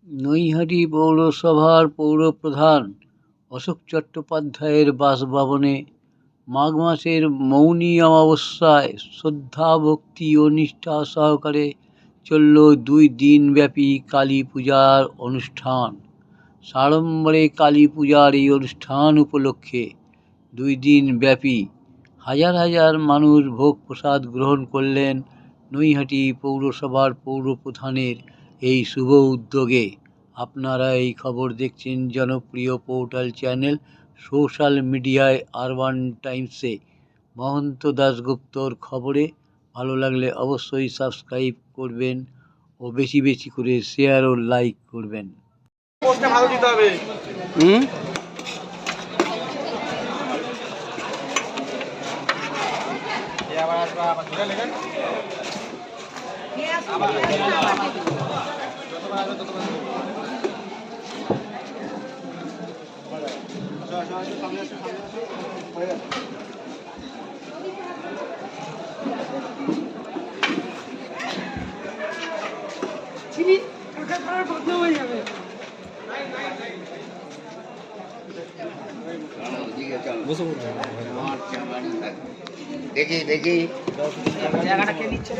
নৈহাটি পৌরসভার পৌরপ্রধান অশোক চট্টোপাধ্যায়ের বাসভবনে মাঘ মাসের মৌনী অমাবস্যায় শ্রদ্ধা ভক্তি ও নিষ্ঠা সহকারে চলল 2 দিনব্যাপী কালী পূজার অনুষ্ঠান। সাড়ম্বরে কালী পূজার এই অনুষ্ঠান উপলক্ষে 2 দিনব্যাপী হাজার হাজার মানুষ ভোগ প্রসাদ গ্রহণ করলেন নৈহাটি পৌরসভার পৌরপ্রধানের এই শুভ উদ্যোগে। আপনারা এই খবর দেখছেন জনপ্রিয় পোর্টাল চ্যানেল সোশ্যাল মিডিয়ায় আরবান টাইমসে। মহন্ত দাশগুপ্তর খবরে ভালো লাগলে অবশ্যই সাবস্ক্রাইব করবেন ও বেশি বেশি করে শেয়ার ও লাইক করবেন। দেখি দেখি জায়গাটা কে দিচ্ছে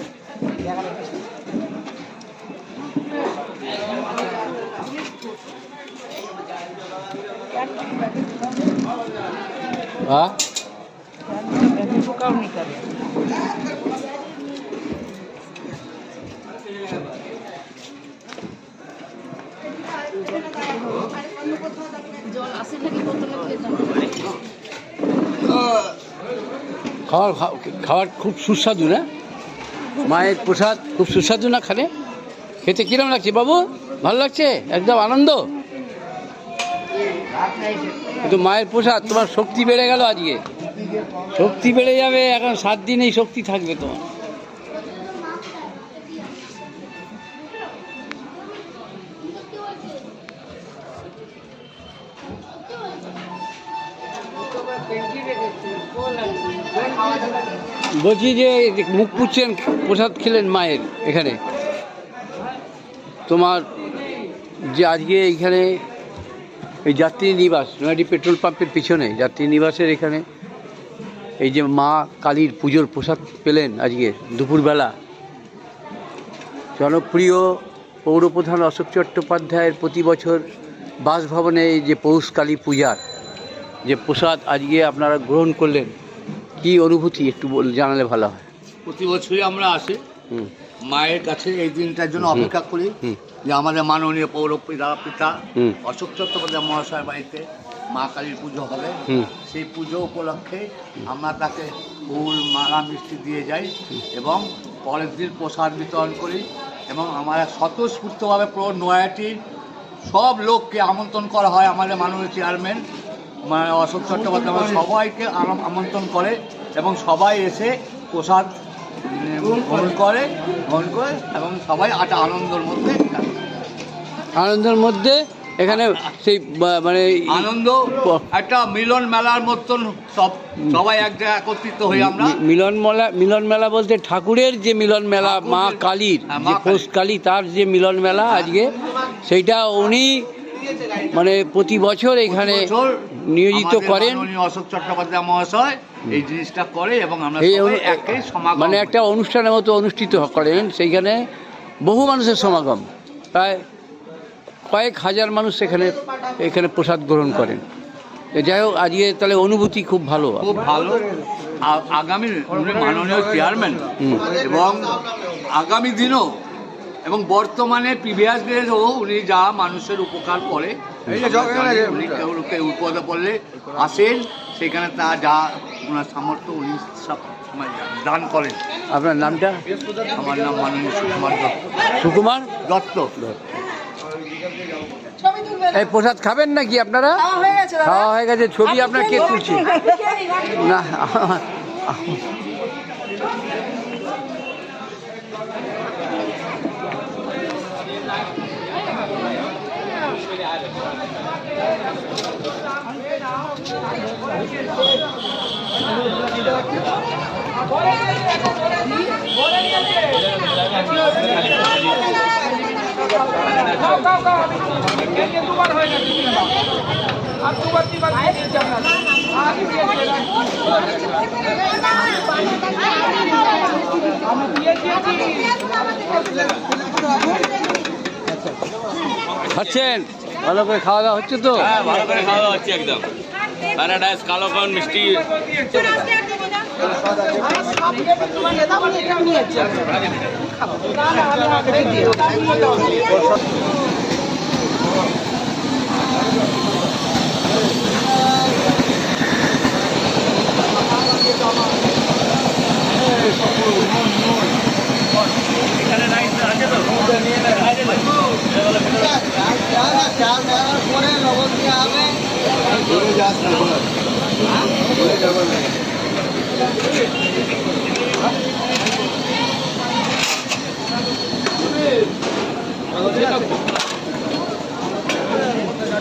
খাবার খুব সুস্বাদু না? মায়ের প্রসাদ খুব সুস্বাদু না? খেতে কিরম লাগছে বাবু? ভালো লাগছে? একদম আনন্দ। কিন্তু মায়ের প্রসাদ, তোমার শক্তি বেড়ে গেল। আজকে শক্তি বেড়ে যাবে, এখন 7 দিন এই শক্তি থাকবে তোমার। বলছি যে মুখ পুচ্ছেন, প্রসাদ খেলেন মায়ের এখানে। তোমার যে আজকে এইখানে এই যাত্রী নিবাস, নৈহাটি পেট্রোল পাম্পের পিছনে যাত্রী নিবাসের এখানে এই যে মা কালীর পুজোর প্রসাদ পেলেন আজকে দুপুরবেলা। জনপ্রিয় পৌরপ্রধান অশোক চট্টোপাধ্যায়ের প্রতি বছর বাসভবনে এই যে পৌষ কালী পূজার যে প্রসাদ আজকে আপনারা গ্রহণ করলেন, কি অনুভূতি একটু জানালে ভালো হয়। প্রতি বছরই আমরা আসি মায়ের কাছে, এই দিনটার জন্য অপেক্ষা করি যে আমাদের মাননীয় পিতা অশোক চট্টোপাধ্যায় মহাশয়ের বাড়িতে মা কালীর পুজো হবে। সেই পুজো উপলক্ষে আমরা তাকে ফুল মালা মিষ্টি দিয়ে যাই এবং পরের দিন প্রসাদ বিতরণ করি। এবং আমরা স্বতঃস্ফূর্তভাবে পুরো নৈহাটির সব লোককে আমন্ত্রণ করা হয়। আমাদের মাননীয় চেয়ারম্যান মানে অশোক চট্টোপাধ্যায় সবাইকে আমন্ত্রণ করে এবং সবাই এসে প্রসাদ গ্রহণ করে এবং সবাই একটা আনন্দের মধ্যে এখানে সেই মানে আনন্দ একটা মিলন মেলার মতন সবাই এক জায়গায় একত্রিত হই আমরা। মিলন মেলা বলতে ঠাকুরের যে মিলন মেলা, মা কালীর যে পৌষ কালী, তার যে মিলন মেলা আজকে, সেইটা উনি মানে প্রতি বছর এখানে নিয়োজিত করেন। অশোক চট্টোপাধ্যায় মহাশয় এই জিনিসটা করে এবং আমরা মানে একটা অনুষ্ঠানের মতো অনুষ্ঠিত করেন। সেইখানে বহু মানুষের সমাগম, প্রায় কয়েক হাজার মানুষ এখানে প্রসাদ গ্রহণ করেন। যাই হোক, আজকে তাহলে অনুভূতি খুব ভালো। আগামী মাননীয় চেয়ারম্যান এবং আগামী দিনও এবং বর্তমানে প্রিভিয়াস ডেজও উনি যা মানুষের উপকার করে, উনি বিপদে পড়লে আসেন, সেখানে তা যা ওনার সামর্থ্য উনি সব দান করেন। আপনার নামটা? আমার নাম মাননীয় সুকুমার দত্ত। এই প্রসাদ খাবেন নাকি আপনারা? খাওয়া হয়ে গেছে। ছবি আপনার কে তুলছে? না, খাচ্ছেন ভালো করে, খাওয়া দাওয়া হচ্ছে তো? হ্যাঁ, ভালো করে খাওয়া দাওয়া হচ্ছে একদম। প্যারাডাইস, কালোকান, মিষ্টি।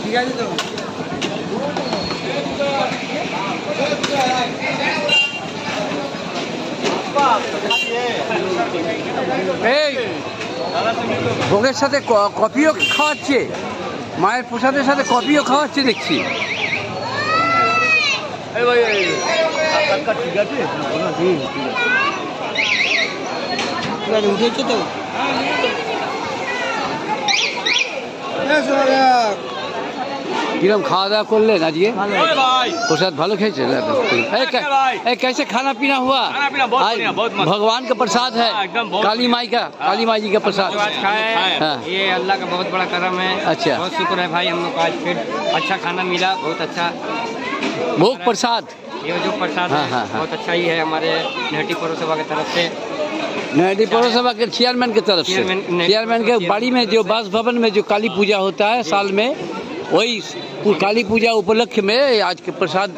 ঠিক আছে তো। এই ভোগের সাথে কফিও খাওয়াচ্ছে, মায়ের প্রসাদের সাথে কফিও খাওয়াচ্ছে দেখছি। ঠিক আছে, উঠেছে তো। কিরম খাওয়া दावा করলেন আজকে? भाई प्रसाद भालो खेचे? कैसे खाना पीना हुआ? खाना पीना बहुत आज बढ़िया, बहुत मस्त। भगवान का प्रसाद है, हाँ, एकदम बहुत काली माई का, काली माई जी का प्रसाद। आज खाए हाँ। ये अल्लाह का बहुत बड़ा करम है। अच्छा। बहुत शुक्र है भाई, हम लोग को आज फिर अच्छा खाना मिला, बहुत अच्छा। भोग प्रसाद ये जो प्रसाद हाँ, है हाँ, हाँ। बहुत अच्छा ही है हमारे नेहटी पौरसभा की तरफ से। नैडी पौरसभा के चेयरमैन की तरफ से, चेयरमैन के बाड़ी में जो बास भवन में जो काली पूजा होता है साल में, वही काली पूजा उपलक्ष्य में आज के प्रसाद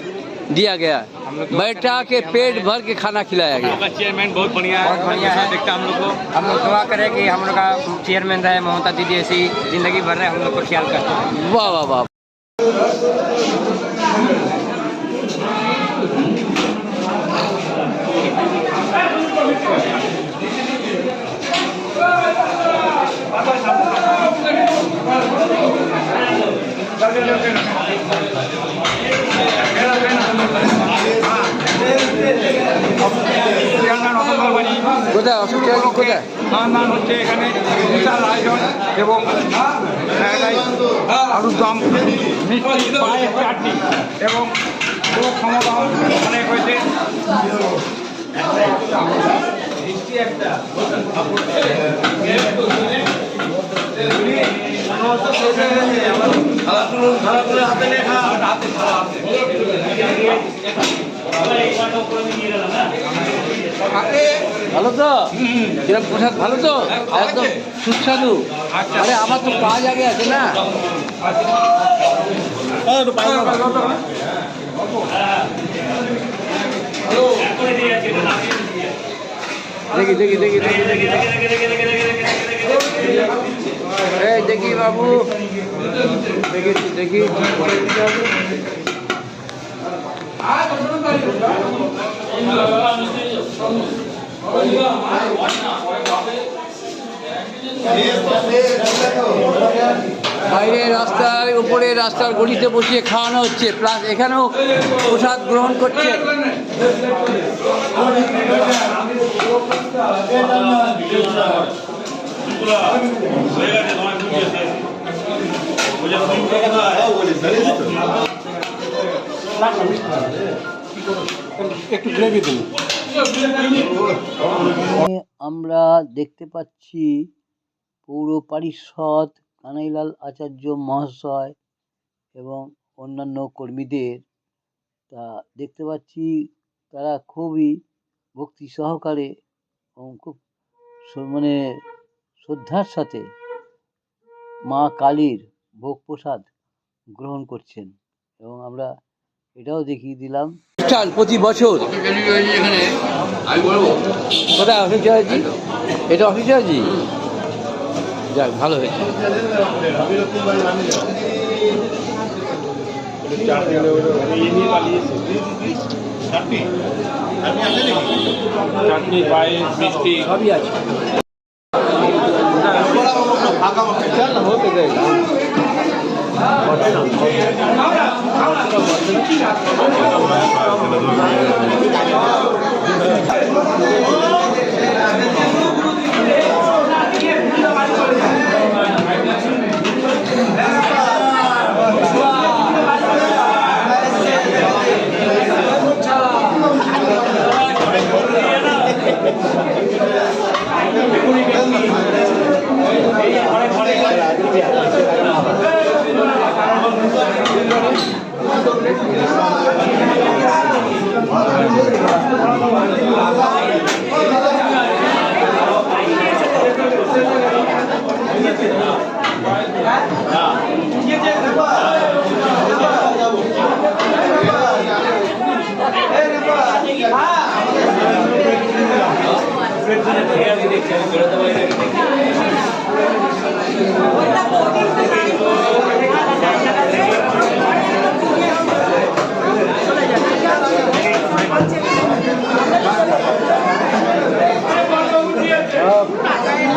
दिया गया। बैठा के पेट भर के खाना खिलाया गया। चेयरमैन बहुत बढ़िया है, बहुत बढ़िया है। देखता हम लोग को। हम लोग दुआ करें कि हम लोग का चेयरमैन रहे ममता दीदी, ऐसी जिंदगी भर रहे, हम लोग को ख्याल करते हैं। वाह वाह वाह। কোথায় অসুখ কোথায়? খাওয়ান হচ্ছে এখানে বিশাল আয়োজন এবং আলুর দম, মিষ্টি, পায়েস, চাটনি এবং লোক সমাগম অনেক হয়েছে। ভালো তো? কিরম প্রসাদ ভালো তো? একদম সুস্বাদু। আরে আমার তো কাজ আগে আছে না। দেখি দেখি দেখি দেখি এই দেখি বাবু, দেখি দেখি বাইরে রাস্তার উপরে রাস্তার গলিতে বসিয়ে খাওয়ানো হচ্ছে, প্লাস এখানেও প্রসাদ গ্রহণ করছে। আমরা দেখতে পাচ্ছি পৌর পরিষদ কানাইলাল আচার্য মহাশয় এবং অন্যান্য কর্মীদের, তা দেখতে পাচ্ছি তারা খুবই ভক্তি সহকারে এবং খুব মানে শ্রদ্ধার সাথে মা কালীর ভোগ প্রসাদ গ্রহণ করছেন। এবং আমরা এটাও দেখিয়ে দিলাম অনুষ্ঠান প্রতি বছর। কোথায় অফিস আছে? এটা অফিস আছে। যাক, ভালো হয়েছে। চাটনি, পায়েস, মিষ্টি সবই আছে।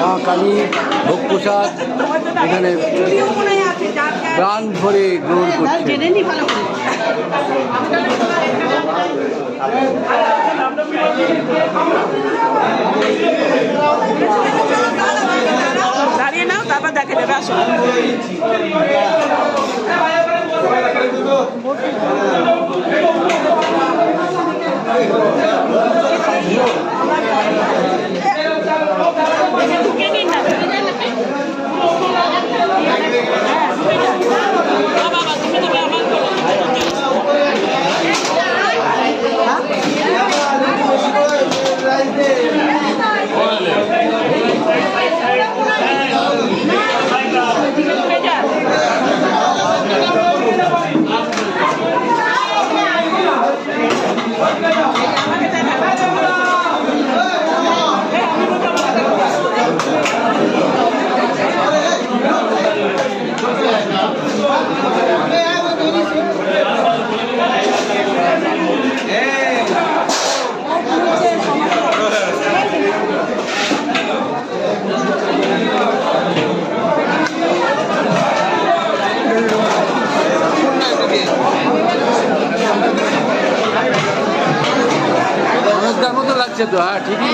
মা কালী ভোগ প্রসাদ এখানে প্রাণ ভরে গ্রহণ করছে। দাঁড়িয়ে নাও, তারপর দেখে দেবে। আসো ঢুকে নিন না, বাবা তুমি তো ব্যবহার করো। আনন্দের মতো লাগছে তো। হ্যাঁ, ঠিকই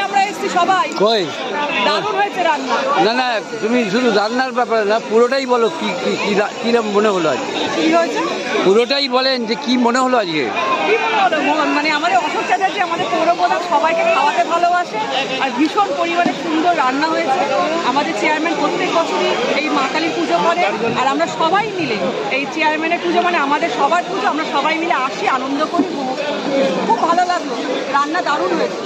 আমরা এসছি সবাই। কই দারুণ হয়েছে রান্না। না না, তুমি শুধু রান্নার ব্যাপারে না, পুরোটাই বলো। কিরম মনে হলো আজকে? কি হয়েছে পুরোটাই বলেন যে কি মনে হলো আজকে। কি মনে হলো? মানে আমাদের অশোক চ্যাটার্জি আমাদের পৌরপ্রধান সবাইকে খাওয়াতে ভালোবাসে, আর ভীষণ পরিমাণে সুন্দর রান্না হয়েছে। আমাদের চেয়ারম্যান প্রত্যেক বছরই এই মা কালীর পুজো করে, আর আমরা সবাই মিলে এই চেয়ারম্যানের পুজো মানে আমাদের সবার পুজো, আমরা সবাই মিলে আসি, আনন্দ করি, খুব ভালো লাগলো। রান্না দারুণ হয়েছে।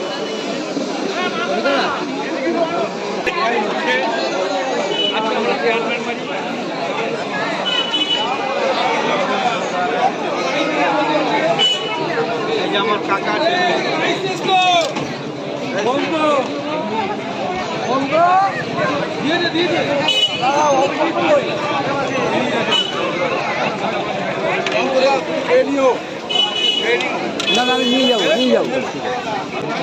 আমার কাকা না না, আমি নিয়ে যাবো।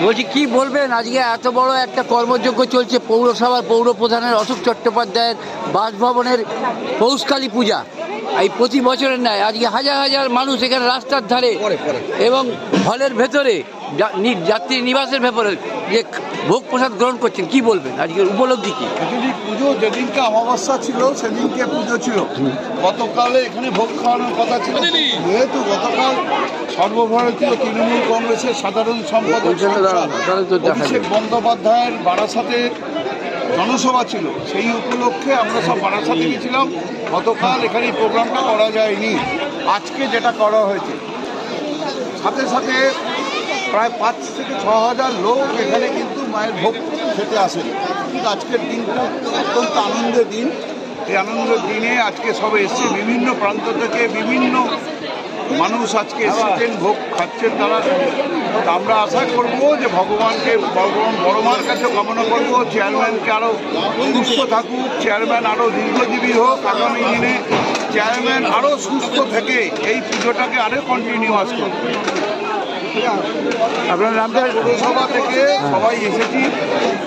বলছি কি বলবেন, আজকে এত বড় একটা কর্মযজ্ঞ চলছে পৌরসভার পৌরপ্রধানের অশোক চট্টোপাধ্যায়ের বাসভবনের পৌষকালী পূজা। এই প্রতি বছরের ন্যায় আজকে হাজার হাজার মানুষ এখানে রাস্তার ধারে এবং হলের ভেতরে যাত্রী নিবাসের ভেতরে যে ভোগ প্রসাদ গ্রহণ করছেন, কি বলবেন আজকের উপলব্ধি কি? অ্যাকচুয়ালি পুজো যেদিনকে অমাবস্যা ছিল সেদিনকে পুজো ছিল। গতকালে এখানে ভোগ খাওয়ানোর কথা ছিল, যেহেতু গতকাল সর্বভারতীয় তৃণমূল কংগ্রেসের সাধারণ সম্পাদক অভিষেক বন্দ্যোপাধ্যায়ের বারাসাতে জনসভা ছিল, সেই উপলক্ষে আমরা সব বারাসাতে গেছিলাম। গতকাল এখানে প্রোগ্রামটা করা যায়নি। আজকে যেটা করা হয়েছে, সাথে সাথে প্রায় 5 থেকে 6 হাজার লোক এখানে কিন্তু মায়ের ভোগ খেতে আসেন। কিন্তু আজকের দিনটা অত্যন্ত আনন্দের দিন। এই আনন্দের দিনে আজকে সব এসছে বিভিন্ন প্রান্ত থেকে, বিভিন্ন মানুষ আজকে এসেছেন, ভোগ খাচ্ছেন তারা। তা আমরা আশা করব যে ভগবান বড় মার কাছে কামনা করব চেয়ারম্যানকে আরও সুস্থ থাকুক, চেয়ারম্যান আরও দীর্ঘজীবী হোক, আগামী দিনে চেয়ারম্যান আরও সুস্থ থেকে এই পুজোটাকে আরও কন্টিনিউয়াস করবে। আপনার নামটা? পৌরসভা থেকে সবাই এসেছি,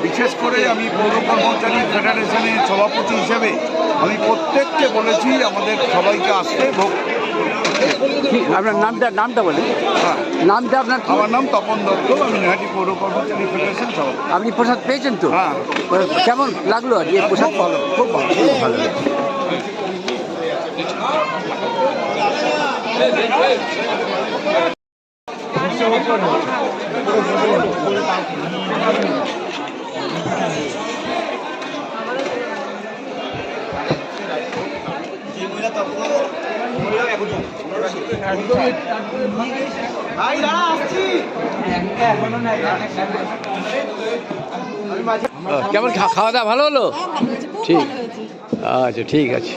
বিশেষ করে আমি পৌর কর্মচারী ফেডারেশনের সভাপতি হিসেবে আমি প্রত্যেককে বলেছি আমাদের সবাইকে আসতে ভোগ। আপনার নামটা বলেন। হ্যাঁ, নামটা আপনার? আমার নাম তপন দত্ত, আমি নৈহাটি পৌর কর্মচারী ফেডারেশন সভাপতি। আপনি প্রসাদ পেয়েছেন তো? হ্যাঁ। কেমন লাগলো আজকে প্রসাদ? ভালো, খুব ভালো, খুব ভালো। কেমন খাওয়া দাওয়া ভালো হলো? ঠিক, আচ্ছা ঠিক আছে।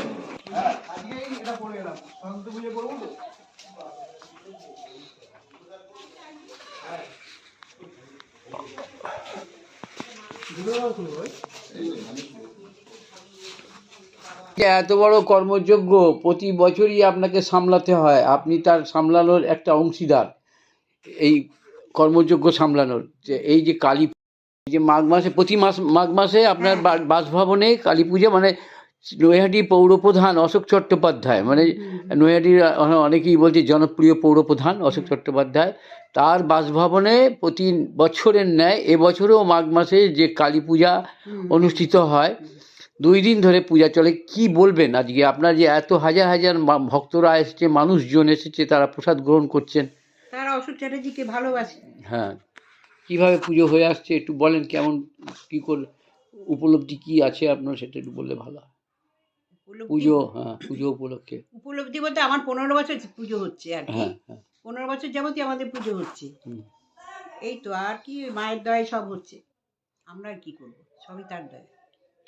এত বড় কর্মযজ্ঞ প্রতি বছরই আপনাকে সামলাতে হয়, আপনি তার সামলানোর একটা অংশীদার। এই কর্মযজ্ঞ সামলানোর যে এই যে কালী, এই যে মাঘ মাসে, প্রতি মাঘ মাসে আপনার বাসভবনে কালী পুজো, মানে নৈহাটি পৌরপ্রধান অশোক চট্টোপাধ্যায়, মানে নৈহাটির অনেকেই বলছে জনপ্রিয় পৌরপ্রধান অশোক চট্টোপাধ্যায়, তার বাসভবনে প্রতি বছরের ন্যায় এবছরেও মাঘ মাসে যে কালী পূজা অনুষ্ঠিত হয়, 2 দিন ধরে পূজা চলে। কি বলবেন আজকে আপনার যে এত হাজার হাজার ভক্তরা এসেছে, মানুষজন এসেছে, তারা প্রসাদ গ্রহণ করছেন? তারা অশোক চ্যাটার্জিকে ভালোবাসে। হ্যাঁ, কিভাবে পুজো হয়ে আসছে একটু বলেন, কেমন কি করে উপলব্ধি কি আছে আপনার, সেটা একটু বললে ভালো হয়। পুজো, হ্যাঁ, পুজো উপলক্ষে উপলব্ধি বলতে আমার 15 বছর পুজো হচ্ছে আর কি। হ্যাঁ হ্যাঁ, 15 বছর যাবতই আমাদের পুজো হচ্ছে। হুম। এই তো, আর কি মায়ের দয়ায় সব হচ্ছে, আমরা আর কি করবো, সবই তার দয়া।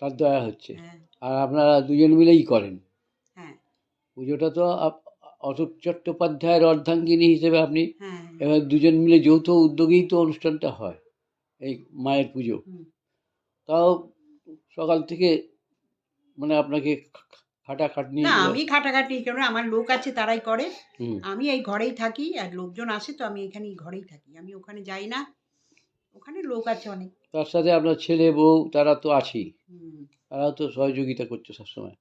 তার দয়া হচ্ছে। হ্যাঁ আর আপনারা দুজন মিলেই করেন হ্যাঁ পুজোটা? তো অশোক চট্টোপাধ্যায়ের অর্ধাঙ্গিনী হিসেবে আপনি, হ্যাঁ। এবার দুজন মিলে যৌথ উদ্যোগেই তো অনুষ্ঠানটা হয় এই মায়ের পুজো। হুম। তাও সকাল থেকে মানে আপনাকে খাটাখাটনি? না, আমি খাটাখাটি কেন, আমার লোক আছে তারাই করে। হুম। আমি এই ঘরেই থাকি, আর লোকজন আসে তো আমি এখানে ঘরেই থাকি, আমি ওখানে যাই না, ওখানে লোক আছে অনেক। তার সাথে আপনার ছেলে বউ তারা তো আছেই, হুম। তারাও তো সহযোগিতা করছে সবসময়।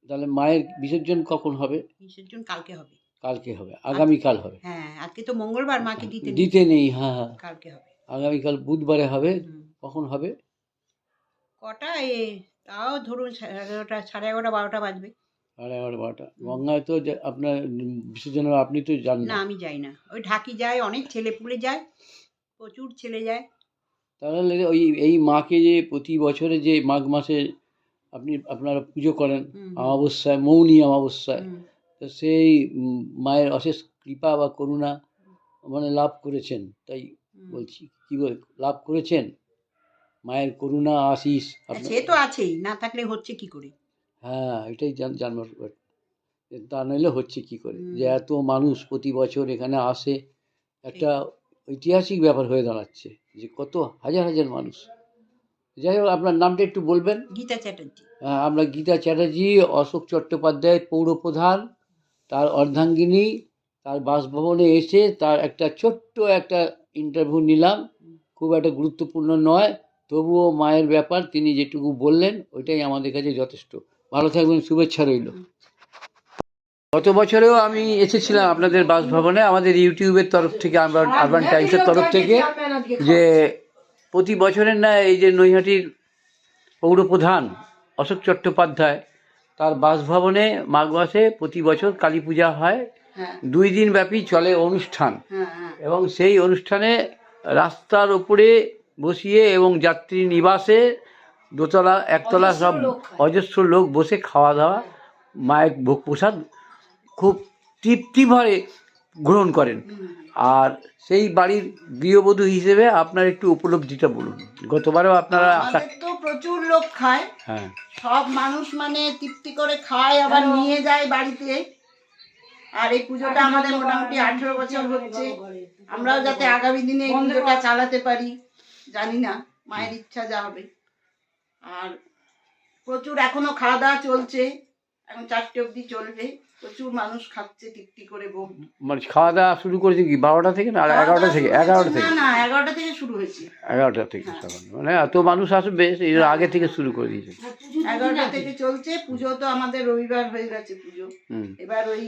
তাহলে মায়ের বিসর্জন কখন হবে? বিসর্জন কালকে হবে। কালকে হবে, আগামীকাল হবে? হ্যাঁ, আজকে তো মঙ্গলবার, মাকে দিতে নেই। দিতে নেই, হ্যাঁ হ্যাঁ, কালকে হবে। আগামীকাল বুধবারে হবে। হুম। কখন হবে? কটা তাও ধরুন 11:30, 11:30, 12টা বাজবে। 11:30 12টা। গঙ্গায় তো আপনার বিসর্জন হবে, আপনি তো যান না, না? আমি যাই না, ওই ঢাকি যায়, অনেক ছেলে পুলে যায়, প্রচুর ছেলে যায়। তাহলে এই মাকে যে প্রতি বছরে যে মাঘ মাসে আপনারা পুজো করেন হুম। অমাবস্যায়, মৌনী অমাবস্যায়, হুম। তো সেই মায়ের অশেষ কৃপা বা করুণা মানে লাভ করেছেন, তাই বলছি, কি লাভ করেছেন মায়ের করুণা আশিস আপনার? সে তো আছেই, না থাকলে হচ্ছে কি করে? হ্যাঁ, এটাই জানবার, তা নইলে হচ্ছে কি করে হুম। যে এত মানুষ প্রতি বছর এখানে আসে, একটা ঐতিহাসিক ব্যাপার হয়ে দাঁড়াচ্ছে যে কত হাজার হাজার মানুষ। যাই হোক, আপনার নামটা একটু বলবেন? গীতা চ্যাটার্জি। হ্যাঁ, আমরা গীতা চ্যাটার্জি, অশোক চট্টোপাধ্যায় পৌরপ্রধান, তার অর্ধাঙ্গিনী, তার বাসভবনে এসে তার একটা ছোট্ট একটা ইন্টারভিউ নিলাম, খুব একটা গুরুত্বপূর্ণ নয়, তবুও মায়ের ব্যাপার তিনি যেটুকু বললেন ওইটাই আমাদের কাছে যথেষ্ট। ভালো থাকবেন, শুভেচ্ছা রইল। গত বছরেও আমি এসেছিলাম আপনাদের বাসভবনে, আমাদের ইউটিউবের তরফ থেকে, আমরা আরবান টাইমসের তরফ থেকে, যে প্রতি বছরের না এই যে নৈহাটির পৌরপ্রধান অশোক চট্টোপাধ্যায়, তার বাসভবনে মাঘ মাসে প্রতি বছর কালী পূজা হয়। 2 দিন ব্যাপী চলে অনুষ্ঠান, এবং সেই অনুষ্ঠানে রাস্তার উপরে বসিয়ে এবং যাত্রী নিবাসে দোতলা একতলা সব অজস্র লোক বসে খাওয়া দাওয়া, মায়ের ভোগ প্রসাদ খুব তৃপ্তি ভরে গ্রহণ করেন। আর সেই বাড়ির গৃহবধূ হিসেবে আপনার একটু উপলব্ধিটা বলুন। গতবারও আপনারা আমাদের তো প্রচুর লোক খায়, হ্যাঁ সব মানুষ মানে তৃপ্তি করে খায়, আবার নিয়ে যায় বাড়িতে। আর এই পুজোটা আমাদের মোটামুটি 18 বছর হচ্ছে। আমরাও যাতে আগামী দিনে এই পুজোটা চালাতে পারি, জানি না, মায়ের ইচ্ছা যা হবে। আর প্রচুর এখনো খাওয়া দাওয়া চলছে, এখন 4টে অবধি চলবে। প্রচুর মানুষ খাচ্ছে তৃপ্তি করে ভোগ। মানে খাওয়া দাওয়া শুরু করেছে কি 12টা থেকে না 11টা থেকে? 11টা থেকে? না না, 11টা থেকে শুরু হয়েছে। 11টা থেকে তখন মানে এত মানুষ আসবে এর আগে থেকে শুরু করে দিয়েছে। 11টা থেকে চলছে। পুজো তো আমাদের রবিবার হয়ে গেছে পুজো। এবার ওই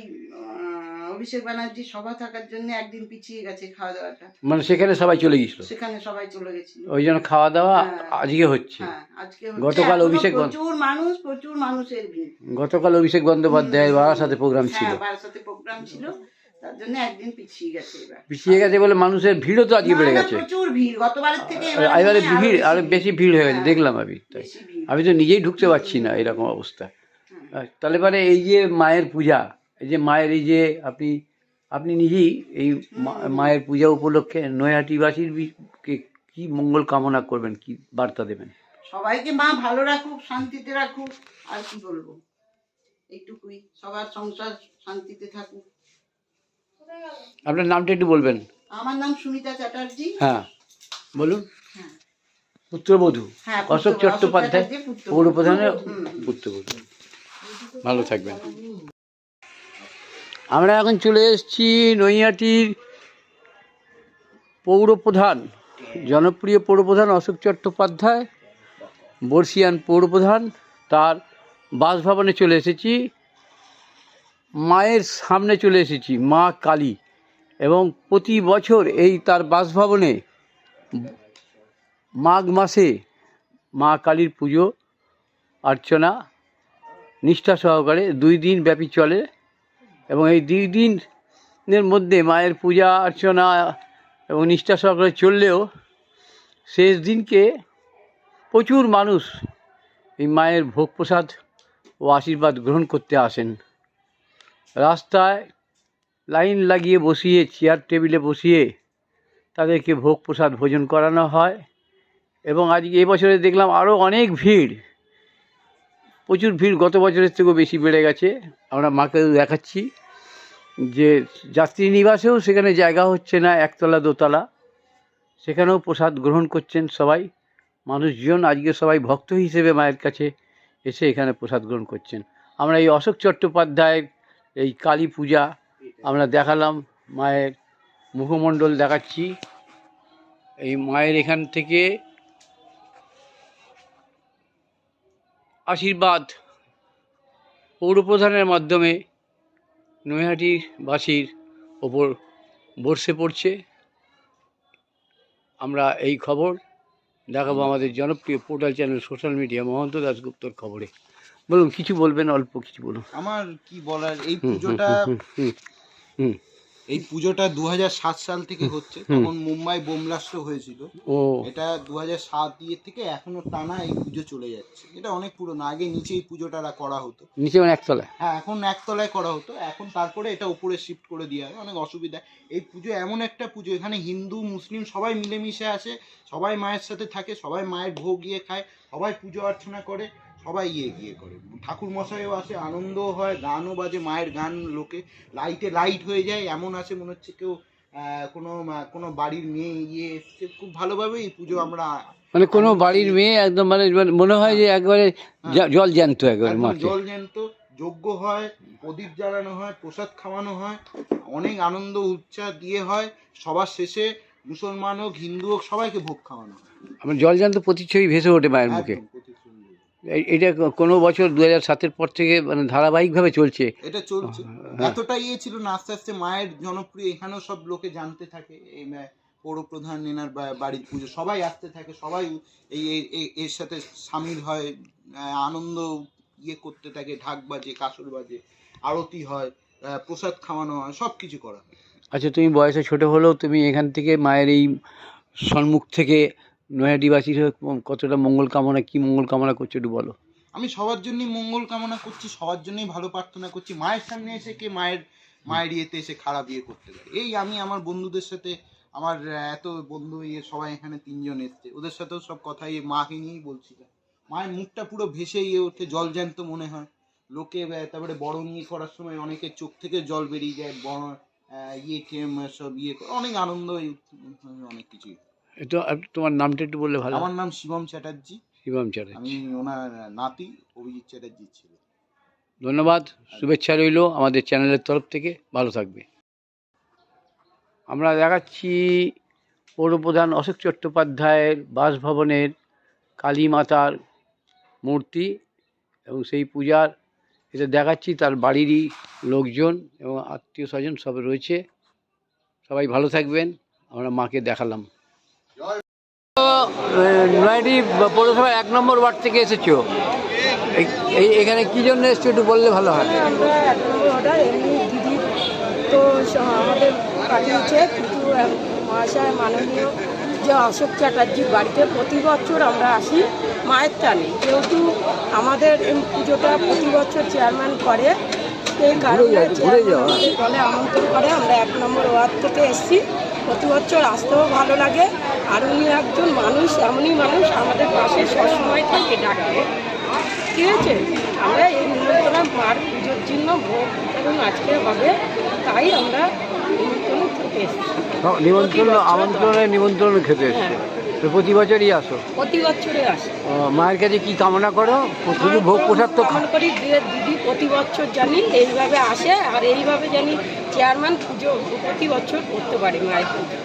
অভিষেক ব্যানার্জি সভা থাকার জন্য একদিন পিছিয়ে গেছে খাওয়া দাওয়াটা। মানে সেখানে সবাই চলে গেছিল? সেখানে সবাই চলে গেছিল, ওই জন্য খাওয়া দাওয়া আজকে হচ্ছে। হ্যাঁ আজকে হচ্ছে। গতকাল অভিষেক প্রচুর মানুষের ভিড়। গতকাল অভিষেক বন্দ্যোপাধ্যায়ের বারাসাতে প্রোগ্রাম ছিল। হ্যাঁ, বারাসাতে প্রোগ্রাম ছিল, তার জন্য একদিন পিছিয়ে গেছে। এবার পিছিয়ে গেছে বলে মানুষের ভিড়ও তো আজকে বেড়ে গেছে। প্রচুর ভিড়, গতবারের থেকে এবারে ভিড় আরো বেশি ভিড় হয়ে গেছে, দেখলাম আমি। তাই আমি তো নিজেই ঢুকতে পারছি না এরকম অবস্থা। তাহলে পরে এই যে মায়ের পূজা, এই যে মায়ের এই যে আপনি নিজেই এই মায়ের পূজা উপলক্ষে নৈহাটিবাসীর কি মঙ্গল কামনা করবেন, কি বার্তা দেবেন? সবাইকে মা ভালো রাখুক, শান্তিতে রাখুক, আর কি বলবো, এইটুকুই। সবার সংসার শান্তিতে থাকুক। আপনার নামটা একটু বলবেন? আমার নাম সুমিতা চ্যাটার্জি। হ্যাঁ বলুন। হ্যাঁ, পুত্রবধূ হ্যাঁ, অশোক চট্টোপাধ্যায়, পুত্রবধূ। পৌর প্রধানের পুত্রবধূ। ভালো থাকবেন। আমরা এখন চলে এসেছি নৈহাটির পৌরপ্রধান, জনপ্রিয় পৌরপ্রধান অশোক চট্টোপাধ্যায়, বর্ষিয়ান পৌরপ্রধান, তার বাসভবনে চলে এসেছি। মায়ের সামনে চলে এসেছি, মা কালী, এবং প্রতি বছর এই তার বাসভবনে মাঘ মাসে মা কালীর পুজো অর্চনা নিষ্ঠা সহকারে 2 দিন ব্যাপী চলে। এবং এই 2 দিনের মধ্যে মায়ের পূজা অর্চনা এবং নিষ্ঠা সহকারে চললেও শেষ দিনকে প্রচুর মানুষ এই মায়ের ভোগ প্রসাদ ও আশীর্বাদ গ্রহণ করতে আসেন। রাস্তায় লাইন লাগিয়ে বসিয়ে, চেয়ার টেবিলে বসিয়ে তাদেরকে ভোগ প্রসাদ ভোজন করানো হয়। এবং আজকে এবছরে দেখলাম আরও অনেক ভিড়, প্রচুর ভিড়, গত বছরের থেকেও বেশি বেড়ে গেছে। আমরা মাকে দেখাচ্ছি যে যাত্রী নিবাসেও সেখানে জায়গা হচ্ছে না, 1 তলা 2 তলা, সেখানেও প্রসাদ গ্রহণ করছেন সবাই মানুষজন। আজকে সবাই ভক্ত হিসেবে মায়ের কাছে এসে এখানে প্রসাদ গ্রহণ করছেন। আমরা এই অশোক চট্টোপাধ্যায়ের এই কালী পূজা আমরা দেখালাম, মায়ের মুখমণ্ডল দেখাচ্ছি। এই মায়ের এখান থেকে আশীর্বাদ পৌরপ্রধানের মাধ্যমে নৈহাটিবাসীর ওপর বর্ষে পড়ছে। আমরা এই খবর দেখাবো আমাদের জনপ্রিয় portal channel social media Mohanta দাশগুপ্তর খবরে। বলুন, কিছু বলবেন, অল্প কিছু বলুন। আমার কি বলার, এই পুজোটা 2007 সাল থেকে হচ্ছে। তখন মুম্বাই বোম ব্লাস্ট হয়েছিল। এটা 2007 ইয়ে থেকে এখনো টানা এই পুজো চলে যাচ্ছে। এটা অনেক পুরনো। আগে নিচে এই পুজোটা করা হতো, নিচে মানে 1 তলায়। হ্যাঁ, এখন 1 তলায় করা হতো। এখন তারপরে এটা উপরে শিফট করে দেওয়া হয়, অনেক অসুবিধা। এই পুজো এমন একটা পুজো, এখানে হিন্দু মুসলিম সবাই মিলেমিশে আসে, সবাই মায়ের সাথে থাকে, সবাই মায়ের ভোগ ইয়ে খায়, সবাই পুজো অর্চনা করে, সবাই ইয়ে করে। ঠাকুর মশাইও আসে, আনন্দও হয়, গানও বাজে, মায়ের গান লোকে লাইট হয়ে যায়, এমন আসে মনে হচ্ছে কেউ কোনো বাড়ির মেয়ে ইয়ে এসছে। খুব ভালোভাবে এই পুজো আমরা, মানে কোনো বাড়ির মেয়ে একদম, মানে মনে হয় যে একবারে জল জ্যান্ত, একবারে জল জ্যান্ত। যজ্ঞ হয়, প্রদীপ জ্বালানো হয়, প্রসাদ খাওয়ানো হয়, অনেক আনন্দ উচ্ছ্বাস দিয়ে হয়। সবার শেষে মুসলমান হোক হিন্দু হোক সবাইকে ভোগ খাওয়ানো হয়। আমার জল জ্যান্ত প্রতিচ্ছবি ভেসে ওঠে মায়ের মুখে। এটা কোনো বছর 2007-এর পর থেকে মানে ধারাবাহিকভাবে চলছে। এটা চলছে, এতটা ইয়ে ছিল না, আস্তে আস্তে মায়ের জনপ্রিয়। এখানেও সব লোকে জানতে থাকে এই পৌরপ্রধান এনার বাড়ির পুজো, সবাই আসতে থাকে, সবাই এর সাথে সামিল হয়, আনন্দ ইয়ে করতে থাকে। ঢাক বাজে, কাসর বাজে, আরতি হয়, প্রসাদ খাওয়ানো হয়, সব কিছু করা হয়। আচ্ছা, তুমি বয়সে ছোট হলেও তুমি এখান থেকে মায়ের এই সম্মুখ থেকে নৈহাটিবাসীর কতটা মঙ্গল কামনা, কি মঙ্গল কামনা করছো একটু বলো। আমি সবার জন্যই মঙ্গল কামনা করছি, সবার জন্যই ভালো প্রার্থনা করছি। মায়ের সামনে এসে কে মায়ের ইয়েতে এসে খারাপ ইয়ে করতে পারে। এই আমি আমার বন্ধুদের সাথে, আমার এত বন্ধু সবাই এখানে 3 জন এসছে, ওদের সাথেও সব কথাই মাকে নিয়েই বলছিলাম। মায়ের মুখটা পুরো ভেসে ইয়ে ওঠে, জল জ্যান্ত মনে হয় লোকে। তারপরে বড় নিয়ে করার সময় অনেকের চোখ থেকে জল বেরিয়ে যায়, বড় ইয়ে টেম সব ইয়ে অনেক আনন্দ, অনেক কিছুই। এটা তোমার নামটা একটু বললে ভালো। আমার নাম শিবম চ্যাটার্জি। শিবম চ্যাটার্জি। আমি ওনার নাতি অভিজিৎ চ্যাটার্জির ছেলে। ধন্যবাদ, শুভেচ্ছা রইল আমাদের চ্যানেলের তরফ থেকে, ভালো থাকবে। আমরা দেখাচ্ছি পৌরপ্রধান অশোক চট্টোপাধ্যায়ের বাসভবনের কালী মাতার মূর্তি এবং সেই পূজার এটা দেখাচ্ছি, তার বাড়িরই লোকজন এবং আত্মীয় স্বজন সব রয়েছে। সবাই ভালো থাকবেন। আমরা মাকে দেখালাম। নয়াডি পৌরসভা 1 নম্বর ওয়ার্ড থেকে এসেছো, এখানে কি জন্য এসছো একটু বললে ভালো হয়। আমরা 1 নম্বর অর্ডার এমনি দিদি তো আমাদের পাঠিয়েছে, কিন্তু মহাশয় মাননীয় যে অশোক চ্যাটার্জির বাড়িতে প্রতি বছর আমরা আসি মায়ের টানে, যেহেতু আমাদের পুজোটা প্রতি বছর চেয়ারম্যান করে, সেই কারণে বলে আমন্ত্রণ করে। আমরা 1 নম্বর ওয়ার্ড থেকে এসেছি, প্রতি বছর আসতেও ভালো লাগে। আর উনি একজন মানুষ, এমনই মানুষ আমাদের পাশে সবসময় থাকে, ডাকে। ঠিক আছে, আমরা এই নিমন্ত্রণ মার পুজোর জন্য ভোগ এবং আজকে হবে, তাই আমরা নিমন্ত্রণ থেকে এসেছি। নিমন্ত্রণ খেতে এসেছে। তো প্রতি বছরই আসো? প্রতি বছরে আসে। মায়ের কাছে কি কামনা করো? শুধু ভোগ প্রসাদ তো কামনা করি দিদি প্রতি বছর জানি এইভাবে আসে, আর এইভাবে জানি চেয়ারম্যান পুজো প্রতি বছর করতে পারে মায়ের পুজো।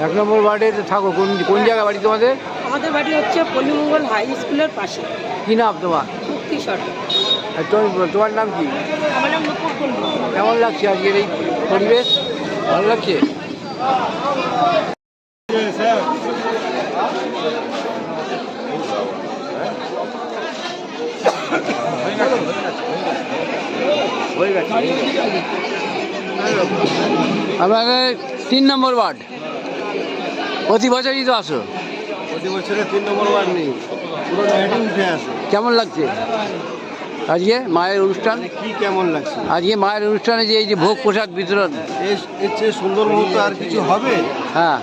1 নম্বর ওয়ার্ডে থাকো, কোন জায়গা বাড়ি তোমাদের? আমাদের বাড়ি হচ্ছে পল্লীমঙ্গল হাই স্কুলের পাশে। কি নাম তোমার? মুক্তি সরকার। তোমার নাম কি? আমার নাম নুপুর কুন্ডু। কেমন লাগছে আজকের এই পরিবেশ? ভালো লাগছে? আমাদের 3 নম্বর ওয়ার্ড, প্রতি বছরই তো আসো? প্রতি বছরে 3 নম্বর ওয়ার্ড নেই, পুরো নয়াডি উঠে আসে। কেমন লাগছে আজকে মায়ের অনুষ্ঠান? কি কেমন লাগছে আজকে মায়ের অনুষ্ঠানে যে এই যে ভোগ প্রসাদ বিতরণ, এর চেয়ে সুন্দর মুহূর্ত আর কিছু হবে? হ্যাঁ।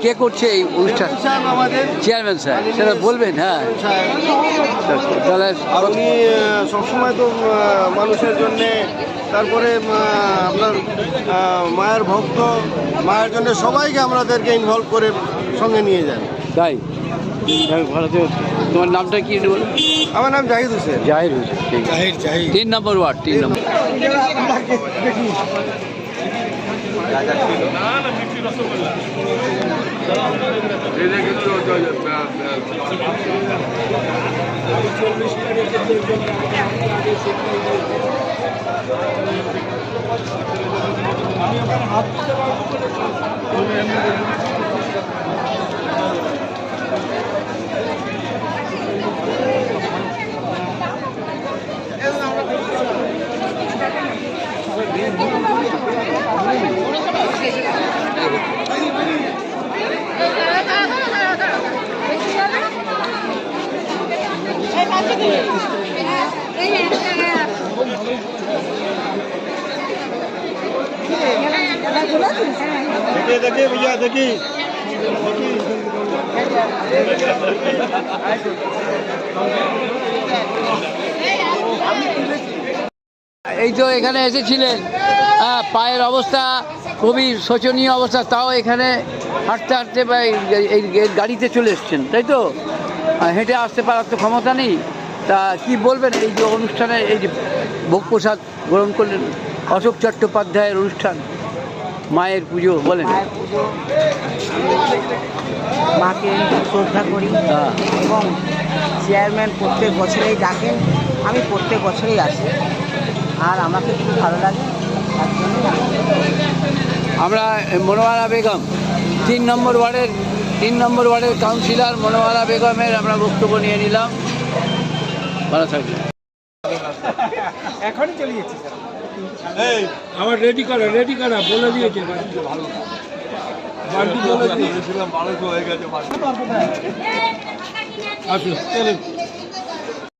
কে করছে এই অনুষ্ঠান? আমাদের চেয়ারম্যান স্যার, সেটা বলবেন। হ্যাঁ, তাহলে উনি সবসময় তো মানুষের জন্যে, তারপরে আপনার মায়ের ভক্ত, মায়ের জন্য সবাইকে আমাদেরকে ইনভলভ করে সঙ্গে নিয়ে যান। তাই ভালো। তোমার নামটা কি বলো? আমার নাম জাহিদ হোসেন। জাহিদ হোসেন, ঠিক আছে। 3 নম্বর ওয়ার্ড, 3 নম্বর। देखिए भैया, देखिए এই তো এখানে এসেছিলেন, পায়ের অবস্থা খুবই শোচনীয় অবস্থা, তাও এখানে হাঁটতে হাঁটতে বা এই গাড়িতে চলে এসছেন, তাই তো? হেঁটে আসতে পারার তো ক্ষমতা নেই। তা কি বলবেন এই যে অনুষ্ঠানে, এই যে ভোগ প্রসাদ গ্রহণ করলেন, অশোক চট্টোপাধ্যায়ের অনুষ্ঠান, মায়ের পুজো, বলেন। মায়ের পুজো, মাকে শ্রদ্ধা করি এবং চেয়ারম্যান প্রত্যেক বছরেই ডাকেন, আমি প্রত্যেক বছরেই আসি, আর আমাকে খুব ভালো লাগে। তার জন্য আমরা মনোয়ারা বেগম 3 নম্বর ওয়ার্ডের কাউন্সিলর মনোয়ারা বেগমের আমরা বক্তব্য নিয়ে নিলাম। ভালো থাকবেন। এখনই চলে যাচ্ছি স্যার। আমার রেডি করা বলে দিয়েছে। ভালো বাড়ি বলে দিয়েছিলাম, ভালো হয়ে গেছে। আসুন চলেন।